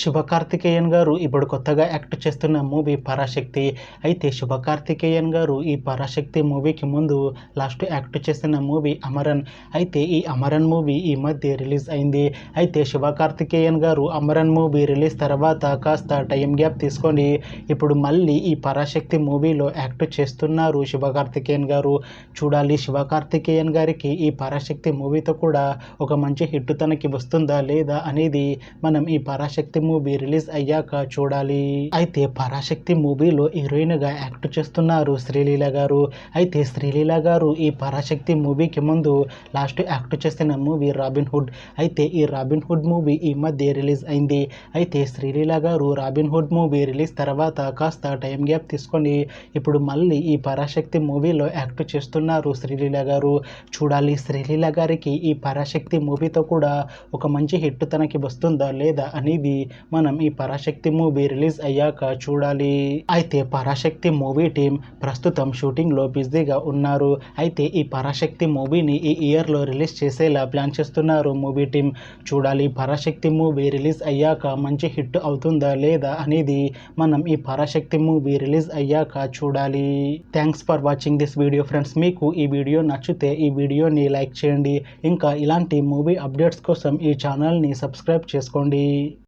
శివకార్తికేయన్ గారు ఇప్పుడు కొత్తగా యాక్ట్ చేస్తున్న మూవీ పరాశక్తి. అయితే శివకార్తికేయన్ గారు ఈ పరాశక్తి మూవీకి ముందు లాస్ట్ యాక్ట్ చేసిన మూవీ అమరన్. అయితే ఈ అమరన్ మూవీ ఈ మధ్య రిలీజ్ అయింది. అయితే శివకార్తికేయన్ గారు అమరన్ మూవీ రిలీజ్ తర్వాత కాస్త టైం గ్యాప్ తీసుకొని ఇప్పుడు మళ్ళీ ఈ పరాశక్తి మూవీలో యాక్ట్ చేస్తున్నారు శివకార్తికేయన్ గారు. చూడాలి శివకార్తికేయన్ గారికి ఈ పరాశక్తి మూవీతో కూడా ఒక మంచి హిట్ తనకి వస్తుందా లేదా అనేది మనం ఈ పరాశక్తి మూవీ రిలీజ్ అయ్యాక చూడాలి. అయితే పరాశక్తి మూవీలో హీరోయిన్ గా యాక్ట్ చేస్తున్నారు శ్రీలీల గారు. అయితే శ్రీలీల గారు ఈ పరాశక్తి మూవీకి ముందు లాస్ట్ యాక్ట్ చేసిన మూవీ రాబిన్ హుడ్. అయితే ఈ రాబిన్ హుడ్ మూవీ ఈ మధ్య రిలీజ్ అయింది. అయితే శ్రీలీల గారు రాబిన్ హుడ్ మూవీ రిలీజ్ తర్వాత కాస్త టైం గ్యాప్ తీసుకొని ఇప్పుడు మళ్ళీ ఈ పరాశక్తి మూవీలో యాక్ట్ చేస్తున్నారు శ్రీలీల గారు. చూడాలి శ్రీలీల గారికి ఈ పరాశక్తి మూవీతో కూడా ఒక మంచి హిట్ తనకి వస్తుందా లేదా అనేది మనం ఈ పరాశక్తి మూవీ రిలీజ్ అయ్యాక చూడాలి. అయితే పరాశక్తి మూవీ టీం ప్రస్తుతం షూటింగ్ లో బిజీగా ఉన్నారు. అయితే ఈ పరాశక్తి మూవీని ఈ ఇయర్ లో రిలీజ్ చేసేలా ప్లాన్ చేస్తున్నారు మూవీ టీం. చూడాలి పరాశక్తి మూవీ రిలీజ్ అయ్యాక మంచి హిట్ అవుతుందా లేదా అనేది మనం ఈ పరాశక్తి మూవీ రిలీజ్ అయ్యాక చూడాలి. Thanks for watching this video friends. మీకు ఈ వీడియో నచ్చితే ఈ వీడియోని లైక్ చేయండి. ఇంకా ఇలాంటి మూవీ అప్డేట్స్ కోసం ఈ ఛానల్ని సబ్స్క్రైబ్ చేసుకోండి.